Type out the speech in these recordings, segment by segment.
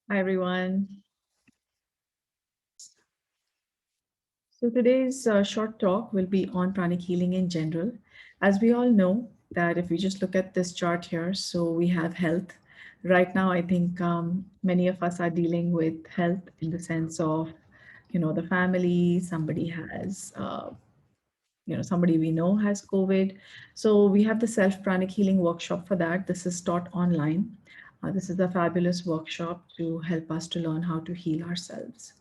Hi, everyone. So today's short talk will be on pranic healing in general. As we all know that if we just look at this chart here, so we have health. Right now, I think many of us are dealing with health in the sense of, the family, somebody has, somebody we know has COVID. So we have the self pranic healing workshop for that. This is taught online. This is a fabulous workshop to help us to learn how to heal ourselves.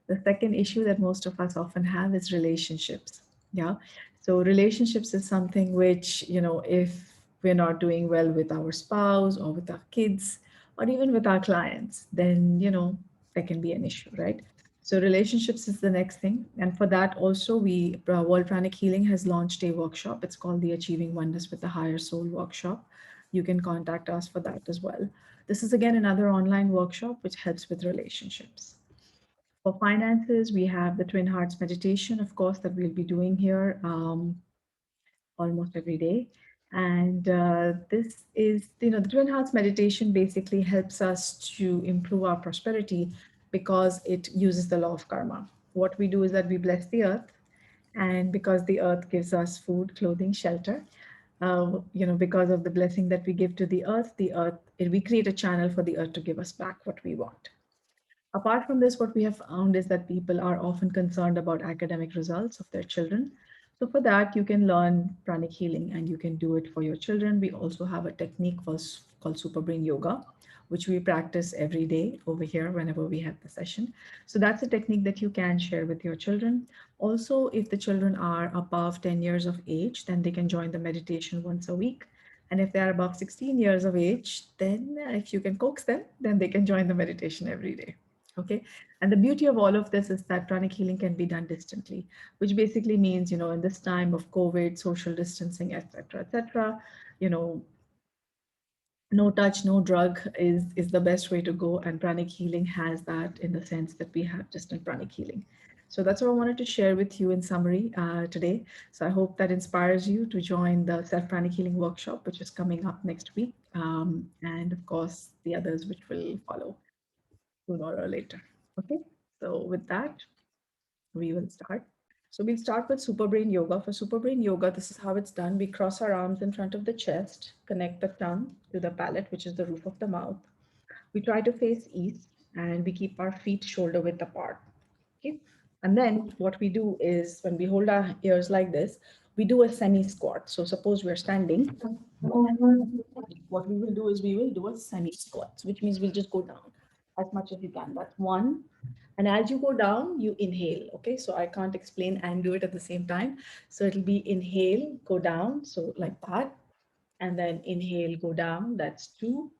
The second issue that most of us often have is relationships. Yeah. So relationships is something which, if we're not doing well with our spouse or with our kids or even with our clients, then, there can be an issue, right? So relationships is the next thing. And for that also, World Pranic Healing has launched a workshop. It's called the Achieving Oneness with the Higher Soul workshop. You can contact us for that as well. This is again another online workshop which helps with relationships. For finances, we have the Twin Hearts meditation, of course, that we'll be doing here almost every day. And this is, the Twin Hearts meditation basically helps us to improve our prosperity because it uses the law of karma. What we do is that we bless the earth, and because the earth gives us food, clothing, shelter, because of the blessing that we give to the earth, we create a channel for the earth to give us back what we want. Apart from this, what we have found is that people are often concerned about academic results of their children. So for that, you can learn pranic healing and you can do it for your children. We also have a technique called Super Brain Yoga, which we practice every day over here whenever we have the session. So that's a technique that you can share with your children. Also, if the children are above 10 years of age, then they can join the meditation once a week. And if they are above 16 years of age, then if you can coax them, then they can join the meditation every day. Okay. And the beauty of all of this is that pranic healing can be done distantly, which basically means, in this time of COVID, social distancing, et cetera, you know, no touch, no drug is the best way to go. And pranic healing has that in the sense that we have distant pranic healing. So that's what I wanted to share with you in summary today. So I hope that inspires you to join the self pranic healing workshop, which is coming up next week. And of course, the others which will follow sooner or later. Okay, so with that, we will start. So we'll start with Super Brain Yoga. For Super Brain Yoga, this is how it's done. We cross our arms in front of the chest, connect the tongue to the palate, which is the roof of the mouth. We try to face east and we keep our feet shoulder width apart. Okay. And then what we do is when we hold our ears like this, we do a semi squat. So suppose we're standing. What we will do is we will do a semi squat, which means we'll just go down as much as you can. That's one. And as you go down, you inhale. Okay. So I can't explain and do it at the same time. So it'll be inhale, go down. So like that. And then inhale, go down. That's two.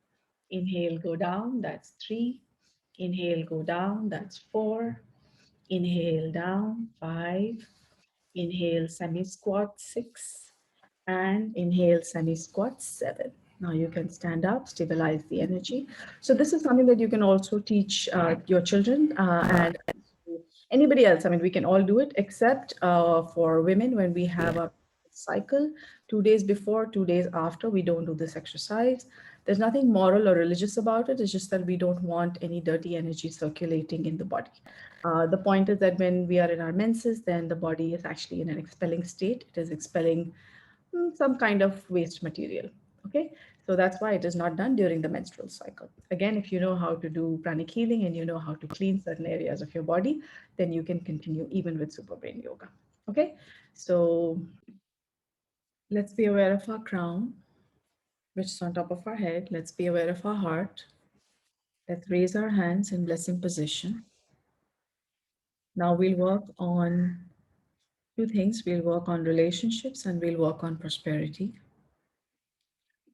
Inhale, go down. That's three. Inhale, go down. That's four. Inhale down, five. Inhale, semi squat, six. And inhale, semi squat, seven. Now you can stand up, stabilize the energy. So this is something that you can also teach your children and anybody else. I mean, we can all do it except for women when we have a cycle 2 days before, 2 days after. We don't do this exercise. There's nothing moral or religious about it. It's just that we don't want any dirty energy circulating in the body. The point is that when we are in our menses, then the body is actually in an expelling state. It is expelling some kind of waste material. Okay, so that's why it is not done during the menstrual cycle. Again, if you know how to do pranic healing and you know how to clean certain areas of your body, then you can continue even with Super Brain Yoga. Okay, so let's be aware of our crown, which is on top of our head. Let's be aware of our heart. Let's raise our hands in blessing position. Now we'll work on two things. We'll work on relationships and we'll work on prosperity.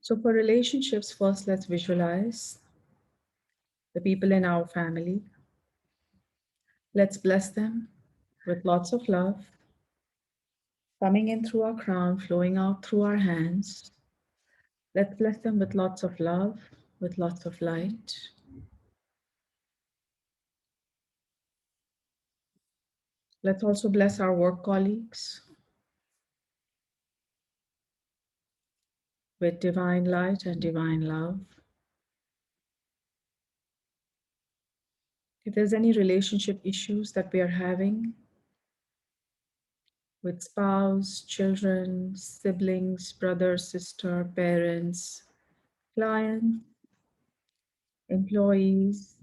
So for relationships, first let's visualize the people in our family. Let's bless them with lots of love, coming in through our crown, flowing out through our hands. Let's bless them with lots of love, with lots of light. Let's also bless our work colleagues with divine light and divine love. If there's any relationship issues that we are having with spouse, children, siblings, brother, sister, parents, clients, employees,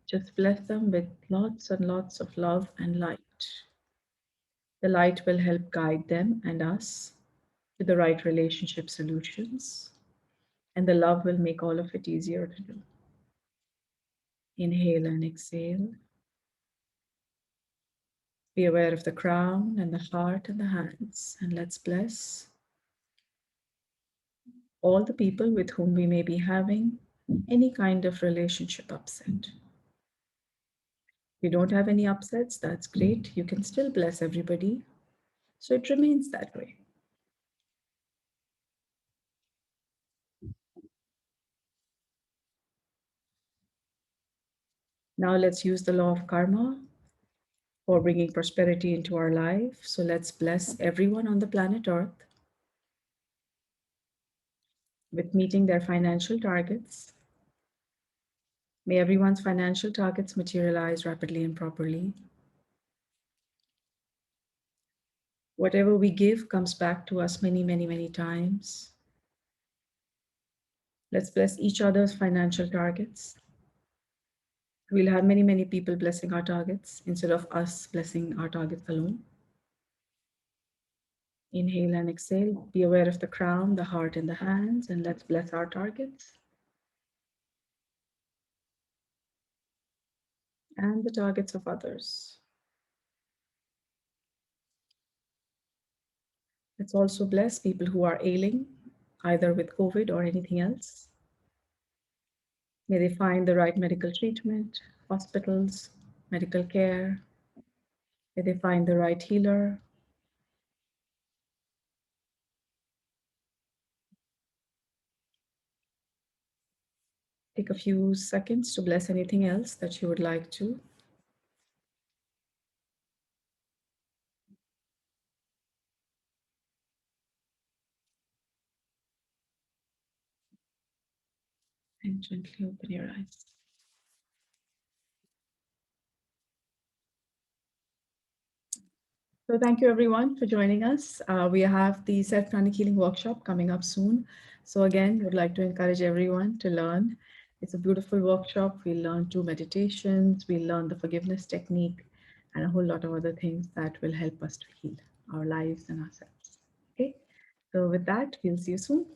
just bless them with lots and lots of love and light. The light will help guide them and us to the right relationship solutions, and the love will make all of it easier to do. Inhale and exhale. Be aware of the crown and the heart and the hands, and let's bless all the people with whom we may be having any kind of relationship upset. If you don't have any upsets, that's great. You can still bless everybody. So it remains that way. Now let's use the law of karma for bringing prosperity into our life. So let's bless everyone on the planet Earth with meeting their financial targets. May everyone's financial targets materialize rapidly and properly. Whatever we give comes back to us many, many, many times. Let's bless each other's financial targets. We'll have many, many people blessing our targets instead of us blessing our targets alone. Inhale and exhale. Be aware of the crown, the heart, and the hands, and let's bless our targets and the targets of others. Let's also bless people who are ailing, either with COVID or anything else. May they find the right medical treatment, hospitals, medical care. May they find the right healer. Take a few seconds to bless anything else that you would like to. And gently open your eyes. So thank you everyone for joining us. We have the Self-Pranic Healing Workshop coming up soon. So again, would like to encourage everyone to learn. It's a beautiful workshop. We'll learn 2 meditations, we'll learn the forgiveness technique, and a whole lot of other things that will help us to heal our lives and ourselves. Okay, so with that, we'll see you soon.